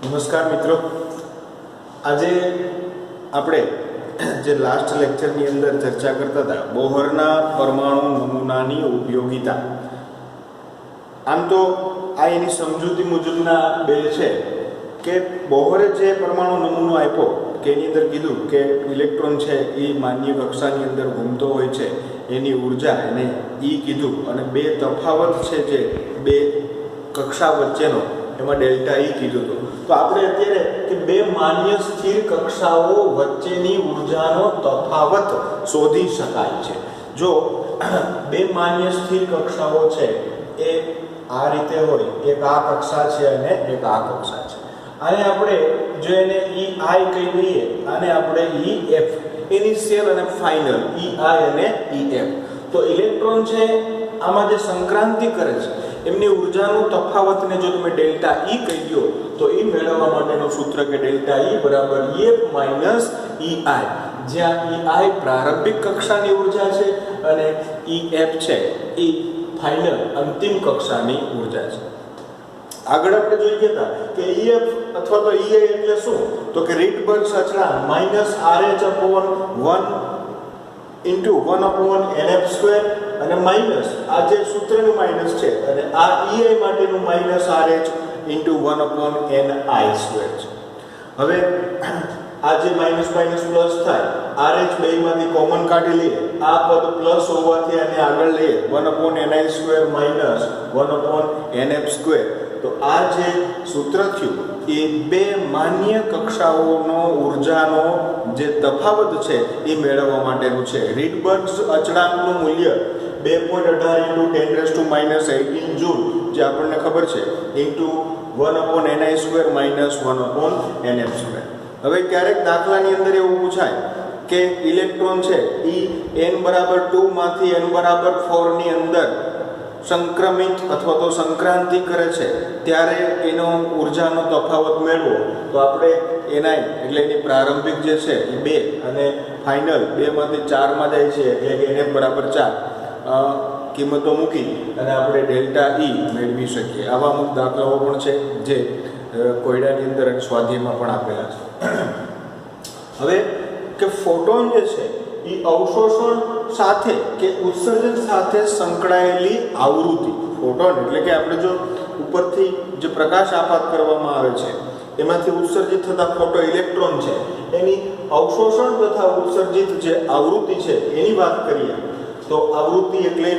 નમસ્કાર મિત્રો, આજે આપણે જે લાસ્ટ લેક્ચરની અંદર ચર્ચા કરતા હતા બોહરના પરમાણુ નમૂનાની ઉપયોગિતા. આમ તો આ એની સમજૂતી મુજબના બે છે કે બોહરે જે પરમાણુ નમૂનો આપ્યો કે એની અંદર કીધું કે ઇલેક્ટ્રોન છે એ માન્ય કક્ષાની અંદર ઘૂમતો હોય છે, એની ઉર્જા એને ઈ કીધું, અને બે તફાવત છે જે બે કક્ષા વચ્ચેનો એમાં ડેલ્ટા ઈ કીધું હતું. તો આપણે અત્યારે કે બે માન્ય સ્થિર કક્ષાઓ વચ્ચેની ઉર્જાનો તફાવત શોધી શકાય છે. જો બે માન્ય સ્થિર કક્ષાઓ છે એ આ રીતે હોય, એક આ કક્ષા છે અને એક આ કક્ષા છે, આને આપણે જો એને ઈ આઈ કહી દઈએ, આને આપણે ઈ એફ, ઇનિશિયલ અને ફાઇનલ ઈ આઈ અને ઈ એફ. તો ઇલેક્ટ્રોન છે આમાં જે સંક્રાંતિ કરે છે એમની ઉર્જાનું તફાવતને જો તમે ડેલ્ટા ઈ કહી દો તો એ મેળવવા માટેનું સૂત્ર કે ડેલ્ટા ઈ બરાબર એફ માઇનસ ઈ આઈ, જ્યાં ઈ આઈ પ્રારંભિક કક્ષાની ઉર્જા છે અને ઈ એફ છે એ ફાઇનલ અંતિમ કક્ષાની ઉર્જા છે. આગળ આપણે જોઈ ગયા કે ઈએફ અથવા તો ઈઆઈ એટલે શું, તો કે રીટબર્ગ અચળાંક minus RH upon 1 into 1 upon NF square અને માઇનસ આ જે સૂત્રનું માઇનસ છે અને આ ઈઆઈ માટેનું minus RH into 1 upon NI square છે. હવે આ જે માઇનસ માઇનસ પ્લસ થાય, RH બેમાંથી કોમન કાઢી લઈએ, આ પદ પ્લસ હોવાથી આને આગળ લઈએ 1 upon NI square minus 1 upon NF square. તો આ જે સૂત્ર થયું એ બે માન્ય કક્ષાઓનો ઉર્જાનો જે તફાવત છે એ મેળવવા માટેનું છે. રીટબર્ગ અચળાંકનું મૂલ્ય 2.18 × 10⁻18 જૂલ જે આપણને ખબર છે into 1 upon NI square minus 1 upon NF square. હવે ક્યારેક દાખલાની અંદર એવું પૂછાય કે ઇલેક્ટ્રોન છે એ n બરાબર 2 માંથી n બરાબર 4 ની અંદર સંક્રમિત અથવા તો સંક્રાંતિ કરે છે ત્યારે એનો ઉર્જાનો તફાવત મેળવો, તો આપણે એના એટલે એની પ્રારંભિક જે છે એ 2 અને ફાઇનલ 2 માંથી 4 માં જાય છે એટલે કે NF બરાબર 4 કિંમતો મૂકી અને આપણે ડેલ્ટા ઈ મેળવી શકીએ. આવા અમુક દાખલાઓ પણ છે જે કોયડાની અંદર અને સ્વાધ્યાયમાં પણ આપેલા છે. હવે કે ફોટોન જે છે એ અવશોષણ સાથે કે ઉત્સર્જન સાથે સંકળાયેલી આવૃત્તિ, ફોટોન એટલે કે આપણે જો ઉપરથી જે પ્રકાશ આપાત કરવામાં આવે છે એમાંથી ઉત્સર્જિત થતા ફોટો ઇલેક્ટ્રોન છે એની અવશોષણ તથા ઉત્સર્જિત જે આવૃત્તિ છે એની વાત કરીએ તો આવૃત્તિ એટલે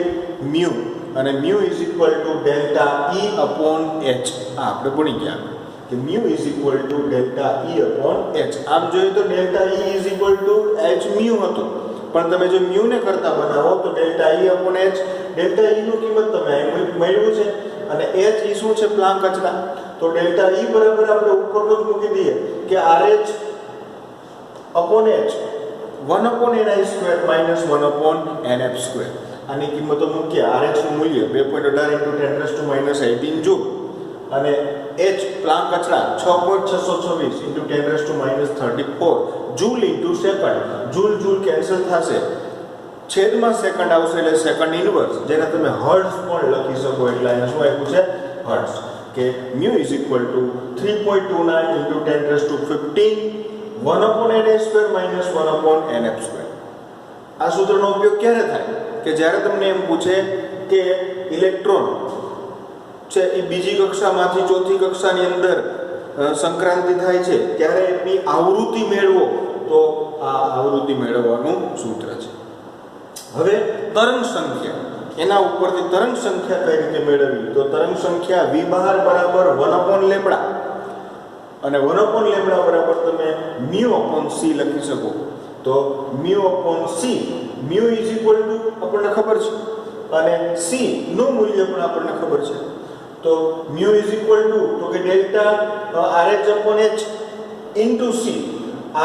મ્યુ, અને mu is equal to delta E upon H. આ આપણે ભણી ગયા કે mu is equal to delta E upon H. આમ જોઈએ તો delta E is equal to H mu હતો, પણ તમે જો મ્યુ ને કરતા બનાવો તો delta E upon H, delta E નું કિંમત તમે મેળવ્યું છે અને એચ ઈ શું છે પ્લાન્ક અચળાંક. તો ડેલ્ટા ઈ બરાબર આપણે ઉપરનું જ મૂકી દઈએ કે RH upon H 1 upon NI square minus 1 upon NF square. આની કિંમતો મૂકીએ. RH નું મૂલ્ય 2.18 × 10⁻18 જૂલ અને H પ્લાન્ક અચળાંક 6.626 × 10⁻34 joule into second. Joule joule cancel થશે, છેદમાં સેકન્ડ આવશે એટલે સેકન્ડ ઇનવર્સ, જેને તમે હર્ટ્ઝ પણ લખી શકો. એટલે અહીંયા શું આપ્યું છે હર્ટ્ઝ, કે mu is equal to 3.29 × 10⁻15 1 upon NI square minus 1 upon NF square. આ સૂત્રનો ઉપયોગ ક્યારે થાય કે જ્યારે તમને એમ પૂછે કે ઇલેક્ટ્રોન છે એ બીજી કક્ષામાંથી ચોથી કક્ષાની અંદર સંક્રાંતિ થાય છે ત્યારે એની આવૃત્તિ મેળવો, તો આ આવૃત્તિ મેળવવાનું સૂત્ર છે. હવે તરંગ સંખ્યા, એના ઉપરથી તરંગ સંખ્યા કઈ રીતે મેળવવી, તો તરંગ સંખ્યા v બહાર બરાબર 1 અપોન લેમ્બડા અને 1 અપોન લેમ્બડા બરાબર તમે મ્યુ અપોન c લખી શકો. તો mu upon c, mu is equal to આપણને ખબર છે અને c નું મૂલ્ય પણ આપણને ખબર છે. તો મ્યુ ઇઝ ઇક્વલ ટુ તો કે delta RH upon h into c.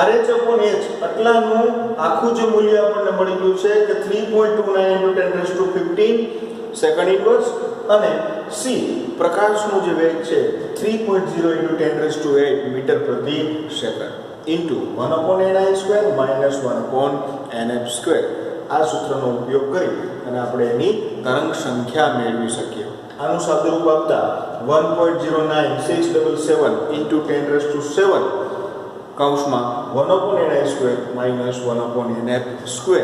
RH upon h આટલાનું આખું જે મૂલ્ય આપણને મળી ગયું છે કે 3.29 × 10⁻15 સેકન્ડ ઇનવર્સ, અને c પ્રકાશનું જે વેગ છે 3.0 × 10⁸ મીટર પ્રતિ second into 1 upon NI square minus 1 upon NF square. આ સૂત્રનો ઉપયોગ કરી અને આપણે એની તરંગ સંખ્યા મેળવી શકીએ. આનું સાદુરૂપ આપતા 1.09677 × 10⁷ કૌંસમાં 1/ni² - 1/nf².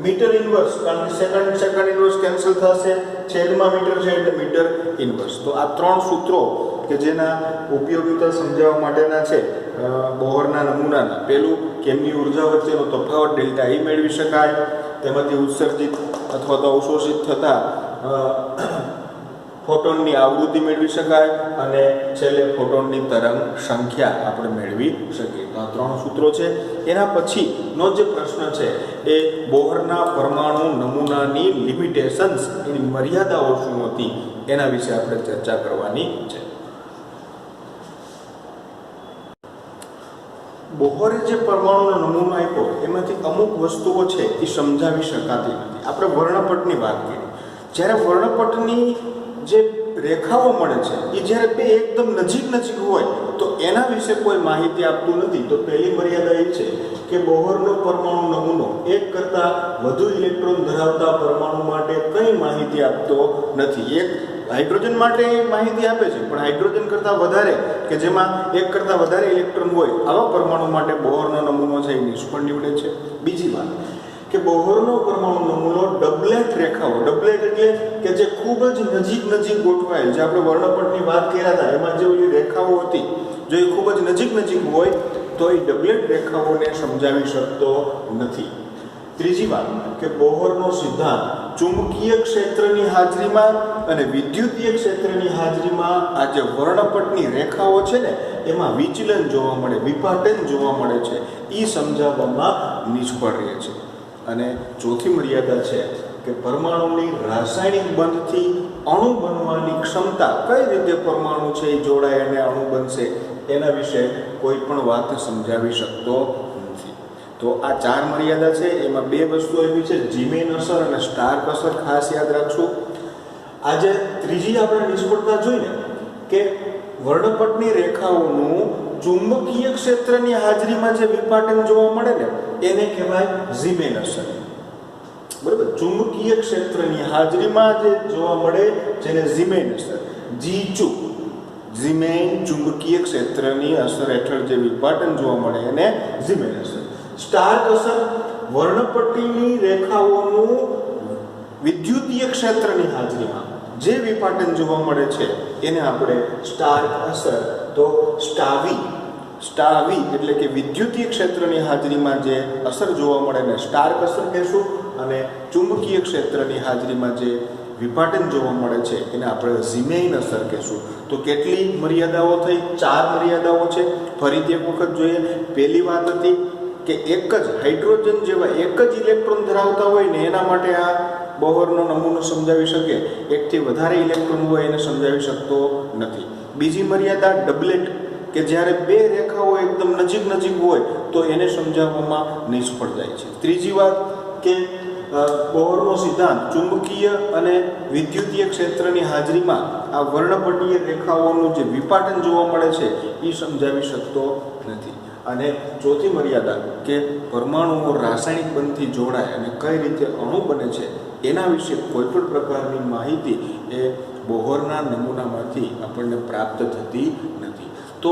મીટર ઇન્વર્સ, કારણ કે સેકન્ડ ઇન્વર્સ કેન્સલ થશે, છેદમાં મીટર છે એટલે મીટર ઇન્વર્સ. તો આ ત્રણ સૂત્રો કે જેના ઉપયોગિતા સમજાવવા માટેના છે બોહરના નમૂનાના. પહેલું, કેમની ઉર્જા વચ્ચેનો તફાવત ડેલ્ટા E મેળવી શકાય, તેમાંથી ઉત્સર્જિત અથવા તો અવશોષિત થતા ફોટોનની આવૃત્તિ મેળવી શકાય, અને છેલ્લે ફોટોનની તરંગ સંખ્યા આપણે મેળવી શકીએ. તો આ ત્રણ સૂત્રો છે. એના પછીનો જે પ્રશ્ન છે એ બોહરના પરમાણુ નમૂનાની લિમિટેશન્સ, એની મર્યાદાઓ શું હતી એના વિશે આપણે ચર્ચા કરવાની છે. બોહરે જે પરમાણુનો નમૂનો આપ્યો એમાંથી અમુક વસ્તુઓ છે એ સમજાવી શકાતી નથી. આપણે વર્ણપટની વાત કરી. જ્યારે વર્ણપટની જે રેખાઓ મળે છે એ જ્યારે બે એકદમ નજીક હોય તો એના વિશે કોઈ માહિતી આપતું નથી. તો પહેલી મર્યાદા એ છે કે બોહરનો પરમાણુ નમૂનો એક કરતાં વધુ ઇલેક્ટ્રોન ધરાવતા પરમાણુ માટે કંઈ માહિતી આપતો નથી. એક હાઇડ્રોજન માટે માહિતી આપે છે, પણ હાઇડ્રોજન કરતાં વધારે કે જેમાં એક કરતાં વધારે ઇલેક્ટ્રોન હોય આવા પરમાણુ માટે બોહરનો નમૂનો છે એ નિષ્ફળ નીવડે છે. બીજી વાત કે બોહરનો પરમાણુ નમૂનો ડબલેટ રેખાઓ, ડબલેટ એટલે કે જે ખૂબ જ નજીક ગોઠવાયેલ, જે આપણે વર્ણપટની વાત કર્યા હતા એમાં જે ઓલી રેખાઓ હતી, જો એ ખૂબ જ નજીક હોય તો એ ડબલેટ રેખાઓને સમજાવી શકતો નથી. ત્રીજી વાત કે બોહરનો સિદ્ધાંત ચુંબકીય ક્ષેત્રની હાજરીમાં અને વિદ્યુતીય ક્ષેત્રની હાજરીમાં આ જે વર્ણપટની રેખાઓ છે ને એમાં વિચલન જોવા મળે, વિપાટન જોવા મળે છે, એ સમજાવવામાં નિષ્ફળ રહે છે. અને ચોથી મર્યાદા છે કે પરમાણુની રાસાયણિક બંધથી અણુ બનવાની ક્ષમતા, કઈ રીતે પરમાણુ છે એ જોડાય અને અણુ બનશે એના વિશે કોઈ પણ વાત સમજાવી શકતો નથી. તો આ ચાર મર્યાદા છે. એમાં બે વસ્તુ એવી છે, જીમેન અસર અને સ્ટાર્ક અસર, ખાસ યાદ રાખશું. આજે ત્રીજી આપણે નિષ્ફળતા જોઈને કે વર્ણપટની રેખાઓનું ચુંબકીય ક્ષેત્રની હાજરીમાં જે વિપાટન જોવા મળે ને એને કહેવાય જીમેન અસર. બરાબર, ચુંબકીય ક્ષેત્રની હાજરીમાં જે જોવા મળે જેને જીમેન અસર, જીમેન ચુંબકીય ક્ષેત્રની અસર હેઠળ જે વિપાટન જોવા મળે એને જીમેન અસર. સ્ટાર્ક અસર, વર્ણપટ્ટીની રેખાઓનું વિદ્યુતીય ક્ષેત્રની હાજરીમાં જે વિપાટન જોવા મળે છે એને આપણે સ્ટાર્ક અસર, તો સ્ટાવી એટલે કે વિદ્યુતીય ક્ષેત્રની હાજરીમાં જે અસર જોવા મળે ને સ્ટાર્ક અસર કહેશું, અને ચુંબકીય ક્ષેત્રની હાજરીમાં જે વિપાટન જોવા મળે છે એને આપણે ઝીમેઇન અસર કહેશું. તો કેટલી મર્યાદાઓ થઈ? 4 મર્યાદાઓ છે. ફરીથી એક વખત જોઈએ. પહેલી વાત હતી કે એક જ હાઇડ્રોજન જેવા એક જ ઇલેક્ટ્રોન ધરાવતા હોય ને એના માટે આ બોહરનો નમૂનો સમજાવી શકે, એકથી વધારે ઇલેક્ટ્રોન હોય એને સમજાવી શકતો નથી. બીજી મર્યાદા ડબલેટ, કે જ્યારે બે રેખાઓ એકદમ નજીક હોય તો એને સમજાવવામાં નિષ્ફળ જાય છે. ત્રીજી વાત કે બોહરનો સિદ્ધાંત ચુંબકીય અને વિદ્યુતીય ક્ષેત્રની હાજરીમાં આ વર્ણપટીય રેખાઓનું જે વિપાટન જોવા મળે છે એ સમજાવી શકતો નથી. અને ચોથી મર્યાદા કે પરમાણુઓ રાસાયણિક બંધથી જોડાય અને કઈ રીતે અણુ બને છે એના વિશે કોઈ પણ પ્રકારની માહિતી એ બોહરના નમૂનામાંથી આપણને પ્રાપ્ત થતી નથી. તો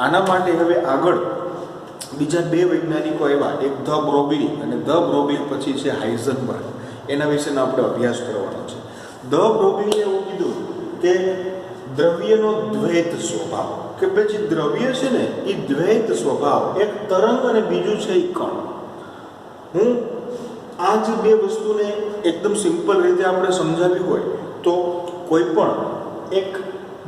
આના માટે હવે આગળ બીજા બે વૈજ્ઞાનિકો એવા, એક ધ બ્રોગલી અને ધ બ્રોગલી પછી છે હાઇઝનબર્ગ, એના વિશેનો આપણે અભ્યાસ કરવાનો છે. ધ બ્રોગલીએ એવું કીધું કે દ્રવ્યનો દ્વૈત સ્વભાવ, કે ભાઈ જે દ્રવ્ય છે ને એ દ્વૈત સ્વભાવ, એક તરંગ અને બીજું છે એ કણ. હું આ જે બે વસ્તુને એકદમ સિમ્પલ રીતે આપણે સમજાવી હોય તો કોઈ પણ એક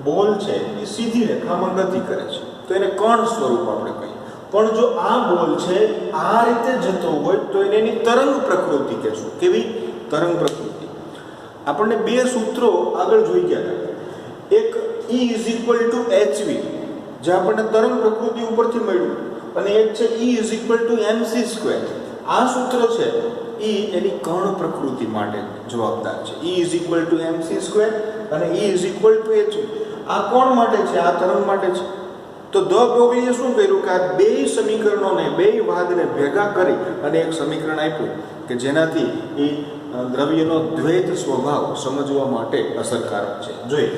બોલ છે એ સીધી રેખામાં ગતિ કરે છે તો એને કણ સ્વરૂપ આપણે કહીએ. પણ જો આ બોલ છે આ રીતે જતો હોય તો એને એની તરંગ પ્રકૃતિ કહેશું. કેવી તરંગ પ્રકૃતિ? આપણને બે સૂત્રો આગળ જોઈ ગયા હતા. એક E = hv જે આપણને તરંગ પ્રકૃતિ ઉપરથી મળ્યું, અને એક છે E = mc². આ સૂત્ર છે એ એની કણ પ્રકૃતિ માટે જવાબદાર છે. E = mc² અને E = hv. આ કોણ માટે છે? આ તરંગ માટે છે. તો ધ બ્રોગલીએ શું કર્યું કે આ બે સમીકરણોને, બે વાદને ભેગા કરી અને એક સમીકરણ આપ્યું કે જેનાથી એ દ્રવ્યનો દ્વૈત સ્વભાવ સમજવા માટે અસરકારક છે. જોઈએ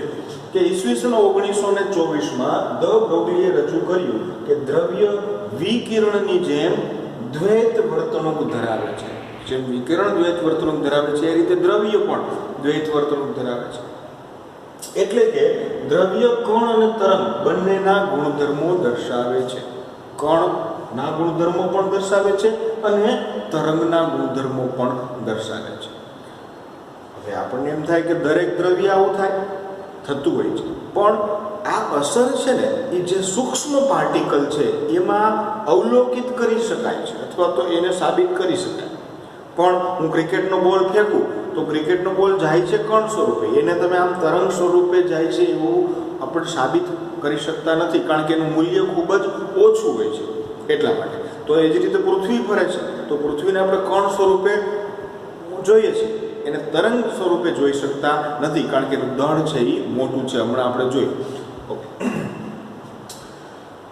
કે ઈસવીસન 1924માં ધ બ્રોગલીએ રજૂ કર્યું કે દ્રવ્ય વિકિરણની જેમ દ્વૈત વર્તણૂક ધરાવે છે. જેમ વિકિરણ દ્વૈત વર્તણૂક ધરાવે છે એ રીતે દ્રવ્ય પણ દ્વૈત વર્તણૂક ધરાવે છે. એટલે કે દ્રવ્ય કણ અને તરંગ બંનેના ગુણધર્મો દર્શાવે છે. કણના ગુણધર્મો પણ દર્શાવે છે અને તરંગના ગુણધર્મો પણ દર્શાવે છે. હવે આપણને એમ થાય કે દરેક દ્રવ્ય આવું થાય, થતું હોય છે, પણ આ અસર છે ને એ જે સૂક્ષ્મ પાર્ટિકલ છે એમાં અવલોકિત કરી શકાય છે અથવા તો એને સાબિત કરી શકાય. પણ હું ક્રિકેટનો બોલ ફેંકું તો ક્રિકેટનો બોલ જાય છે કણ સ્વરૂપે, એને તમે આમ તરંગ સ્વરૂપે જાય છે એવું આપણે સાબિત કરી શકતા નથી, કારણ કે એનું મૂલ્ય ખૂબ જ ઓછું હોય છે. એટલા માટે તો એ જ રીતે પૃથ્વી ફરે છે તો પૃથ્વીને આપણે કણ સ્વરૂપે જોઈએ છીએ, એને તરંગ સ્વરૂપે જોઈ શકતા નથી, કારણ કે એનું દળ છે એ મોટું છે. હમણાં આપણે જોયું.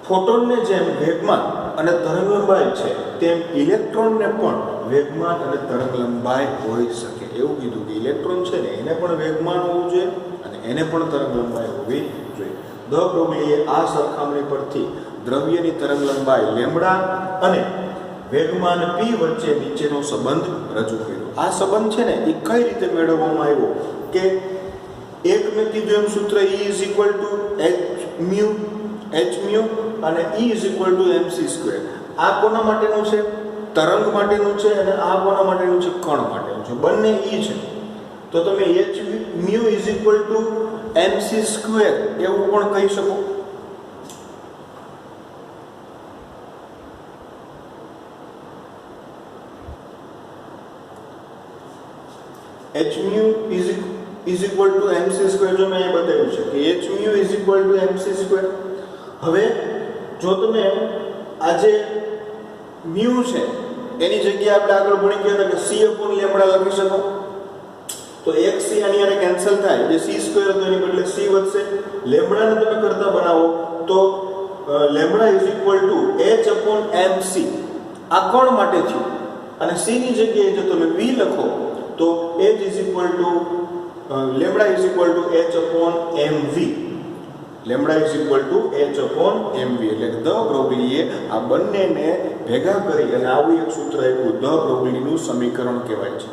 ફોટોનને જેમ વેગમાન અને તરંગ લંબાઈ છે તેમ ઇલેક્ટ્રોનને પણ વેગમાન અને તરંગ લંબાઈ હોઈ શકે. એવું કીધું કે ઇલેક્ટ્રોન છે ને એને પણ વેગમાન હોવું જોઈએ અને એને પણ તરંગ લંબાઈ હોવી જોઈએ. ધ બ્રોગલીએ આ સરખામણી પરથી દ્રવ્યની તરંગ લંબાઈ લેમ્બડા અને વેગમાન p વચ્ચે નીચેનો સંબંધ રજૂ કર્યો. આ સંબંધ છે ને એ કઈ રીતે મેળવવામાં આવ્યો કે એક મેં કીધું એમ સૂત્ર E = h mu અને E = mc². આ કોના માટેનું છે? તરંગ માટેનું છે અને આ કોના માટેનું છે? કણ માટેનું છે. બંને E છે તો તમે h mu = mc² એવું પણ કહી શકો. h mu is equal to mc² જો મેં અહીં બતાવ્યું છે કે h mu is equal to mc². હવે જો તમે આ જે mu છે એની જગ્યાએ આપણે આગળ ભણી ગયા હતા કે c upon લેમ્બડા લખી શકો, તો એક c આની આને કેન્સલ થાય, જે c² હતો એની બદલે c વધશે. લેમ્બડાને તમે કરતા બનાવો તો lambda is equal to h upon mc. આ કોણ માટે થયું? અને c ની જગ્યાએ જો તમે v લખો તો h is equal to lambda is equal to h upon mv. Lambda is equal to h upon mv. એટલે ધ બ્રોગલીએ આ બંનેને ભેગા કરી અને આવું એક સૂત્ર આપ્યું. ધ બ્રોગલીનું સમીકરણ કહેવાય છે.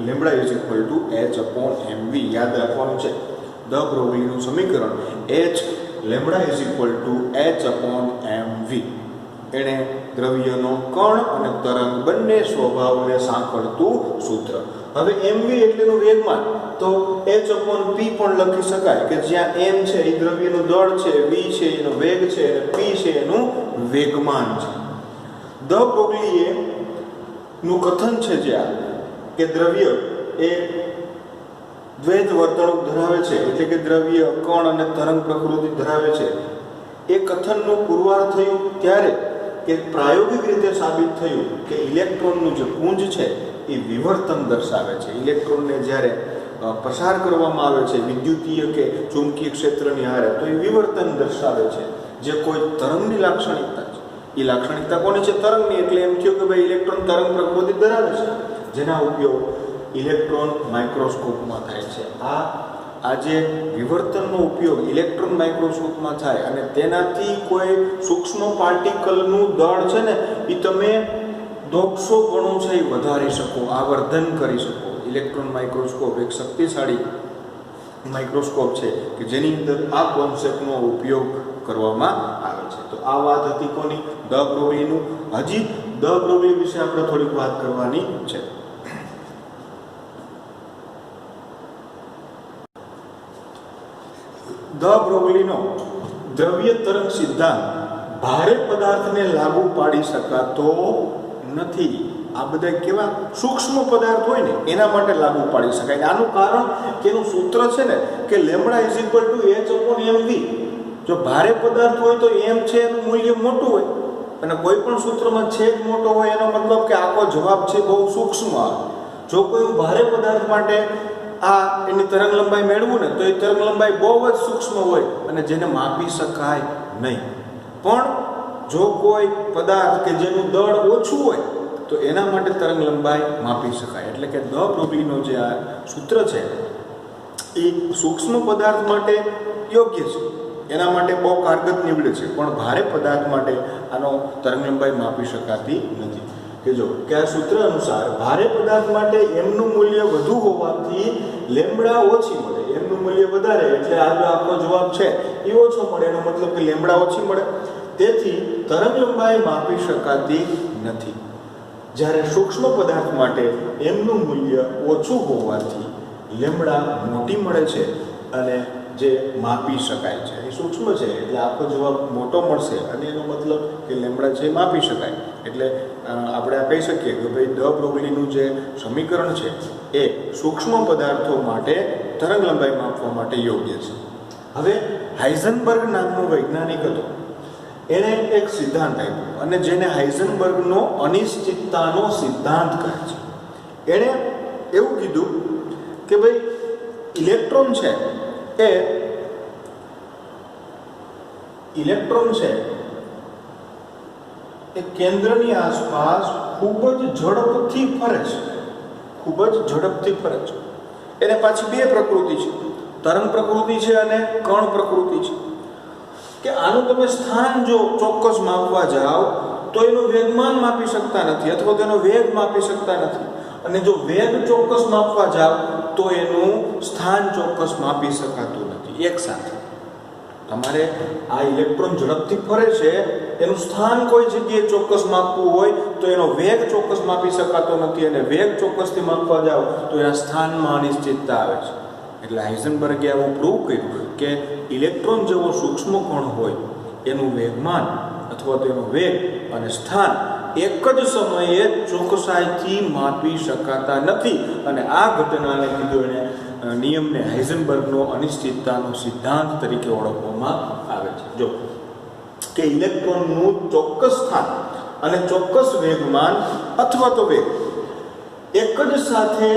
Lambda is equal to h upon mv. યાદ રાખવાનું છે ધ બ્રોગલીનું સમીકરણ lambda is equal to h upon mv. એણે દ્રવ્યનો કણ અને તરંગ બંને સ્વભાવને સાંકળતું સૂત્ર. હવે mv એટલેનું વેગમાન, તો h upon p પણ લખી શકાય કે જ્યાં m છે એ દ્રવ્યનું દળ છે, v છે એનો વેગ છે અને p છે એનું વેગમાન છે. ધ બ્રોગલીએ નું કથન છે જ્યાં કે દ્રવ્ય એ દ્વૈત વર્તણૂક ધરાવે છે, એટલે કે દ્રવ્ય કણ અને તરંગ પ્રકૃતિ ધરાવે છે, એ કથનનું પુરવાર થયું ત્યારે કે પ્રાયોગિક રીતે સાબિત થયું કે ઇલેક્ટ્રોનનું જે પુંજ છે એ વિવર્તન દર્શાવે છે. ઇલેક્ટ્રોનને જ્યારે પસાર કરવામાં આવે છે વિદ્યુતીય કે ચુંબકીય ક્ષેત્રની હારે તો એ વિવર્તન દર્શાવે છે, જે કોઈ તરંગની લાક્ષણિકતા છે. એ લાક્ષણિકતા કોની છે? તરંગની. એટલે એમ થયું કે ભાઈ ઇલેક્ટ્રોન તરંગ પ્રકૃતિ ધરાવે છે, જેના ઉપયોગ ઇલેક્ટ્રોન માઇક્રોસ્કોપમાં થાય છે. આ જે વિવર્તનનો ઉપયોગ ઇલેક્ટ્રોન માઇક્રોસ્કોપમાં થાય અને તેનાથી કોઈ સૂક્ષ્મ પાર્ટિકલનું દળ છે ને એ તમે 200 ગણું છે એ વધારી શકો, આવર્ધન કરી શકો. ઇલેક્ટ્રોન માઇક્રોસ્કોપ એક શક્તિશાળી માઇક્રોસ્કોપ છે કે જેની અંદર આ કોન્સેપ્ટનો ઉપયોગ કરવામાં આવે છે. તો આ વાત હતી કોની? ધ બ્રોગલીનું. હજી ધ બ્રોગલી વિશે આપણે થોડીક વાત કરવાની છે. ધ બ્રોગલીનો દ્રવ્ય તરંગ સિદ્ધાંત ભારે પદાર્થને લાગુ પાડી શકાતો નથી. આ બધા કેવા સૂક્ષ્મ પદાર્થ હોય ને એના માટે લાગુ પાડી શકાય. આનું કારણ કે એનું સૂત્ર છે ને કે lambda is equal to h upon mv. જો ભારે પદાર્થ હોય તો m છે એનું મૂલ્ય મોટું હોય અને કોઈ પણ સૂત્રમાં છેદ મોટો હોય એનો મતલબ કે આખો જવાબ છે બહુ સૂક્ષ્મ આવે. જો કોઈ ભારે પદાર્થ માટે આ એની તરંગ લંબાઈ મેળવું ને તો એ તરંગ લંબાઈ બહુ જ સૂક્ષ્મ હોય અને જેને માપી શકાય નહીં. પણ જો કોઈ પદાર્થ કે જેનું દળ ઓછું હોય તો એના માટે તરંગ લંબાઈ માપી શકાય. એટલે કે દ બ્રોગલીનું જે આ સૂત્ર છે એ સૂક્ષ્મ પદાર્થ માટે યોગ્ય છે, એના માટે બહુ કારગત નીવડે છે, પણ ભારે પદાર્થ માટે આનો તરંગ લંબાઈ માપી શકાતી નથી. કે જો કે આ સૂત્ર અનુસાર ભારે પદાર્થ માટે એમનું મૂલ્ય વધુ હોવાથી લેમ્બડા ઓછી મળે. એમનું મૂલ્ય વધારે એટલે આ જો આપણો જવાબ છે એ ઓછો મળે, એનો મતલબ કે લેમ્બડા ઓછી મળે. તેથી તરંગ લંબાઈ માપી શકાતી નથી. જ્યારે સૂક્ષ્મ પદાર્થ માટે એમનું મૂલ્ય ઓછું હોવાથી લેમ્બડા મોટી મળે છે અને જે માપી શકાય છે. એ સૂક્ષ્મ છે એટલે આખો જવાબ મોટો મળશે અને એનો મતલબ કે લેમ્બડા છે માપી શકાય. એટલે આપણે આ કહી શકીએ કે ભાઈ દ બ્રોગલીનું જે સમીકરણ છે એ સૂક્ષ્મ પદાર્થો માટે તરંગ લંબાઈ માપવા માટે યોગ્ય છે. હવે હાઇઝનબર્ગ નામનો વૈજ્ઞાનિક હતો, એણે એક સિદ્ધાંત આપ્યો અને જેને હાઇઝનબર્ગનો અનિશ્ચિતતાનો સિદ્ધાંત કહે છે. એણે એવું કીધું કે ભાઈ ઇલેક્ટ્રોન છે એ કેન્દ્રની આસપાસ ખૂબ જ ઝડપથી ફરે છે. એને પાછી બે પ્રકૃતિ છે, તરંગ પ્રકૃતિ છે અને કણ પ્રકૃતિ છે. કે આનું તમે સ્થાન જો ચોક્કસ માપવા જાઓ તો એનું વેગમાન માપી શકતા નથી અથવા તો એનો વેગ માપી શકતા નથી, અને જો વેગ ચોક્કસ માપવા જાઓ તો એનું સ્થાન ચોક્કસ માપી શકાતું નથી. એક સાથે તમારે આ ઇલેક્ટ્રોન ઝડપથી ફરે છે, એનું સ્થાન કોઈ જગ્યાએ ચોક્કસ માપવું હોય તો એનો વેગ ચોક્કસ માપી શકાતો નથી, અને વેગ ચોક્કસથી માપવા જાઓ તો એના સ્થાનમાં અનિશ્ચિતતા આવે છે. એટલે હાઇઝનબર્ગે આવું પ્રૂવ કર્યું કે ઇલેક્ટ્રોન જેવો સૂક્ષ્મ કણ હોય એનું વેગમાન અથવા તો એનો વેગ અને સ્થાન એક જ સમયે ચોકસાઈથી માપી શકાતા નથી. અને આ ઘટનાને કીધું એને નિયમને હાઇઝનબર્ગનો અનિશ્ચિતતાનો સિદ્ધાંત તરીકે ઓળખવામાં આવે છે. જો કે ઇલેક્ટ્રોનનું ચોક્કસ સ્થાન અને ચોક્કસ વેગમાન અથવા તો વેગ એક જ સાથે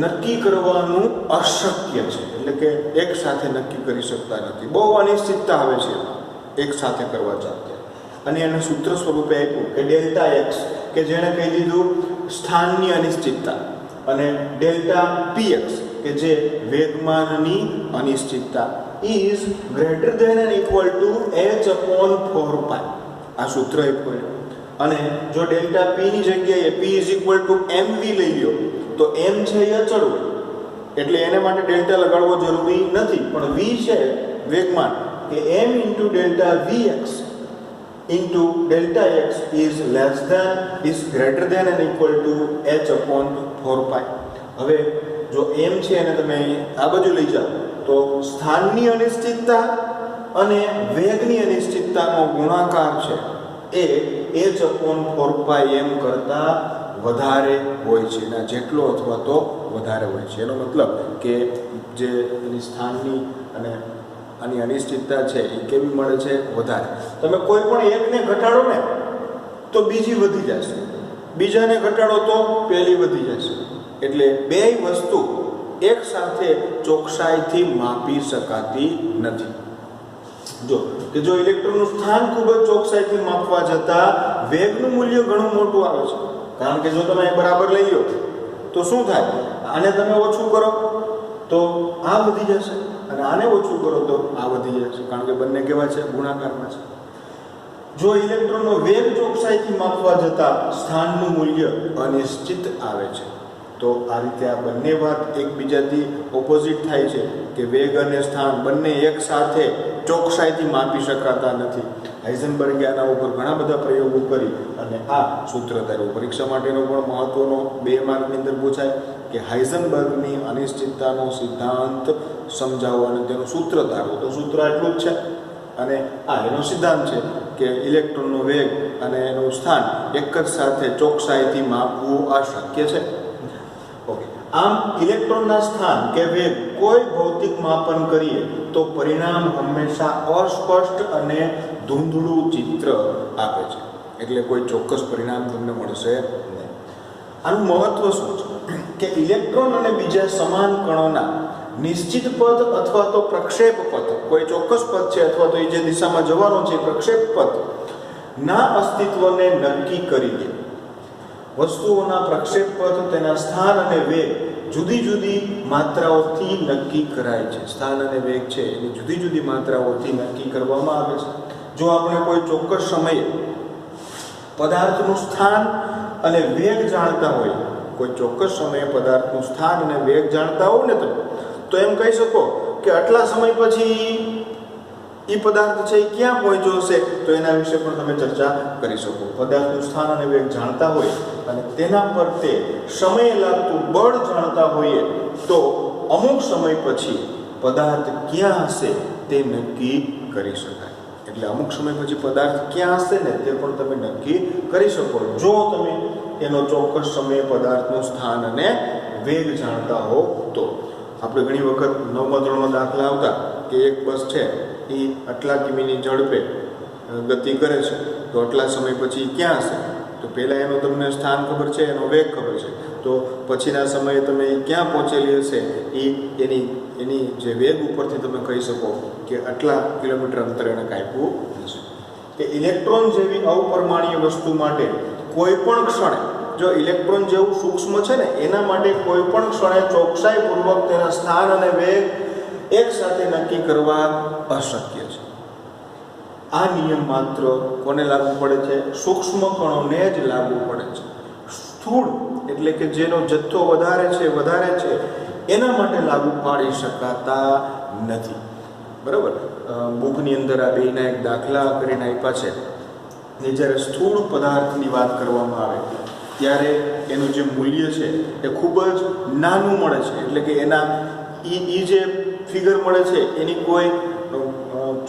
નક્કી કરવાનું અશક્ય છે. એટલે કે એક સાથે નક્કી કરી શકતા નથી, બહુ અનિશ્ચિતતા આવે છે એક સાથે કરવા ચાલતા. અને એને સૂત્ર સ્વરૂપે આપ્યું કે ડેલ્ટા એક્સ, કે જેણે કહી દીધું સ્થાનની અનિશ્ચિતતા, અને ડેલ્ટા પીએક્સ કે જે વેગમાનની અનિશ્ચિતતા is greater than and equal to h/4π. આ સૂત્ર આપ્યું. અને જો ડેલ્ટા પી ની જગ્યાએ p is equal to mv લઈ લો તો m છે એ અચળ હોય એટલે એને માટે ડેલ્ટા લગાડવો જરૂરી નથી, પણ v છે વેગમાન, કે m into delta vx into delta x is greater than and equal to h/4π. હવે જો m છે એને તમે આ બાજુ લઈ જાઓ તો સ્થાનની અનિશ્ચિતતા અને વેગની અનિશ્ચિતતાનો ગુણાકાર છે એ h/4π m કરતા વધારે હોય છે, એના જેટલો અથવા તો વધારે હોય છે. એનો મતલબ કે જે એની સ્થાનની અને આની અનિશ્ચિતતા છે એ કેવી મળે છે? વધારે. તમે કોઈ પણ એકને ઘટાડો ને તો બીજી વધી જશે, બીજાને ઘટાડો તો પહેલી વધી જશે. એટલે બે વસ્તુ એક સાથે ચોકસાઈથી માપી શકાતી નથી. જો ઇલેક્ટ્રોનનું સ્થાન ખૂબ જ ચોકસાઈથી માપવા જતા વેગનું મૂલ્ય ઘણું મોટું આવે છે, કારણ કે જો તમે બરાબર લઈ લો તો શું થાય? આને તમે ઓછું કરો તો આ વધી જશે, અને આને ઓછું કરો તો આ વધી જશે, કારણ કે બંને કેવા છે? ગુણાકારમાં છે. જો ઇલેક્ટ્રોનનો વેગ ચોકસાઈથી માપવા જતા સ્થાનનું મૂલ્ય અનિશ્ચિત આવે છે તો આ રીતે આ બંને વાત એકબીજાથી ઓપોઝિટ થાય છે કે વેગ અને સ્થાન બંને એક સાથે ચોકસાઈથી માપી શકાતા નથી. હાઇઝનબર્ગે આના ઉપર ઘણા બધા પ્રયોગો કરી અને આ સૂત્ર ધાર્યું. પરીક્ષા માટેનો પણ મહત્વનો 2 માર્કની અંદર પૂછાય કે હાઇઝનબર્ગની અનિશ્ચિતતાનો સિદ્ધાંત સમજાવો અને તેનું સૂત્ર ધારવું. તો સૂત્ર આટલું જ છે અને એનો સિદ્ધાંત છે કે ઇલેક્ટ્રોનનો વેગ અને એનું સ્થાન એક જ સાથે ચોકસાઈથી માપવું અશક્ય છે. ઓકે, આમ ઇલેક્ટ્રોનના સ્થાન કે વેગ કોઈ ભૌતિક માપન કરીએ તો પરિણામ હંમેશા અસ્પષ્ટ અને ધૂંધળું ચિત્ર આપે છે, એટલે કોઈ ચોક્કસ પરિણામ તમને મળશે નહીં. આનું મહત્વ શું છે કે ઇલેક્ટ્રોન અને બીજા સમાન કણોના નિશ્ચિત પથ અથવા તો પ્રક્ષેપ પથ, કોઈ ચોક્કસ પથ છે અથવા તો એ જે દિશામાં જવાનો છે પ્રક્ષેપ પથ ના અસ્તિત્વને નક્કી કરી દે વસ્તુઓના પ્રક્ષેપ પથ તેના સ્થાન અને વેગ જુદી જુદી માત્રાઓથી નક્કી કરાય છે. સ્થાન અને વેગ છે એની જુદી જુદી માત્રાઓથી નક્કી કરવામાં આવે છે. જો આપણે કોઈ ચોક્કસ સમયે પદાર્થનું સ્થાન અને વેગ જાણતા હોય, કોઈ ચોક્કસ સમયે પદાર્થનું સ્થાન અને વેગ જાણતા હો ને તમે, તો એમ કહી શકો કે આટલા સમય પછી એ પદાર્થ છે એ ક્યાં પહોંચ્યો હશે, તો એના વિશે પણ તમે ચર્ચા કરી શકો. પદાર્થનું સ્થાન અને વેગ જાણતા હોય અને તેના પર તે સમય લાગતું બળ જાણતા હોઈએ તો અમુક સમય પછી પદાર્થ ક્યાં હશે તે નક્કી કરી શકાય. એટલે અમુક સમય પછી પદાર્થ ક્યાં હશે ને તે પણ તમે નક્કી કરી શકો જો તમે એનો ચોક્કસ સમયે પદાર્થનું સ્થાન અને વેગ જાણતા હો તો. આપણે ઘણી વખત 9મા ધોરણનો દાખલા આવતા કે એક બસ છે એ આટલા કિમીની ઝડપે ગતિ કરે છે, તો આટલા સમય પછી ક્યાં હશે, તો પહેલાં એનું તમને સ્થાન ખબર છે, એનો વેગ ખબર છે, તો પછીના સમયે તમે ક્યાં પહોંચેલી હશે એની જે વેગ ઉપરથી તમે કહી શકો કે આટલા કિલોમીટર અંતર એને કાપ્યું હશે. કે ઇલેક્ટ્રોન જેવી અપરમાણ્ય વસ્તુ માટે કોઈ પણ ક્ષણે, જો ઇલેક્ટ્રોન જેવું સૂક્ષ્મ છે ને એના માટે કોઈ પણ ક્ષણે ચોકસાઈપૂર્વક તેના સ્થાન અને વેગ એક સાથે નક્કી કરવા અશક્ય છે. આ નિયમ માત્ર કોને લાગુ પડે છે? સૂક્ષ્મ કણોને જ લાગુ પડે છે. સ્થૂળ એટલે કે જેનો જથ્થો વધારે છે એના માટે લાગુ પાડી શકાતા નથી. બરાબર? બુકની અંદર આ બેના એક દાખલા કરીને આપ્યા છે. ને જ્યારે સ્થૂળ પદાર્થની વાત કરવામાં આવે ત્યારે એનું જે મૂલ્ય છે એ ખૂબ જ નાનું મળે છે. એટલે કે એના એ જે ફિગર મળે છે એની કોઈ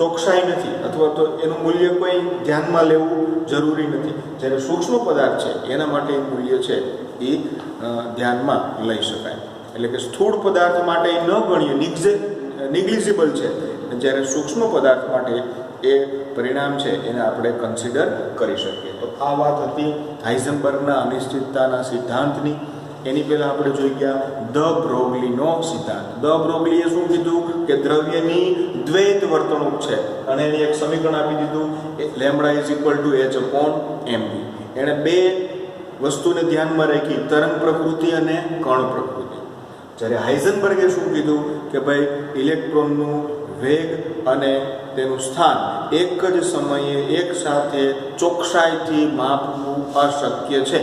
ચોકસાઈ નથી, અથવા તો એનું મૂલ્ય કોઈ ધ્યાનમાં લેવું જરૂરી નથી. જ્યારે સૂક્ષ્મ પદાર્થ છે એના માટે એ મૂલ્ય છે એ ધ્યાનમાં લઈ શકાય. એટલે કે સ્થૂળ પદાર્થ માટે એ ન ગણીએ, નિગ્લિજિબલ છે. જ્યારે સૂક્ષ્મ પદાર્થ માટે એ પરિણામ છે એને આપણે કન્સિડર કરી શકીએ. તો આ વાત હતી હાઇઝનબર્ગના અનિશ્ચિતતાના સિદ્ધાંતની. એની પહેલાં આપણે જોઈ ગયા ધ બ્રોગલીનો સિદ્ધાંત. ધ બ્રોગલીએ શું કીધું કે દ્રવ્યની દ્વૈત વર્તણૂક છે અને એની એક સમીકરણ આપી દીધું λ=h/mv. એણે બે વસ્તુને ધ્યાનમાં રાખી, તરંગ પ્રકૃતિ અને કણ પ્રકૃતિ. જ્યારે હાઇઝનબર્ગે શું કીધું કે ભાઈ ઇલેક્ટ્રોનનું વેગ અને તેનું સ્થાન એક જ સમયે એક સાથે ચોકસાઈથી માપવું અશક્ય છે.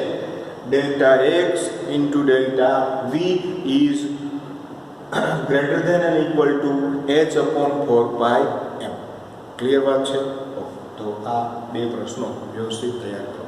Δx into Δv is greater than and equal to h/4πm. Clear વાત છે? તો આ બે પ્રશ્નો વ્યવસ્થિત તૈયાર કરો.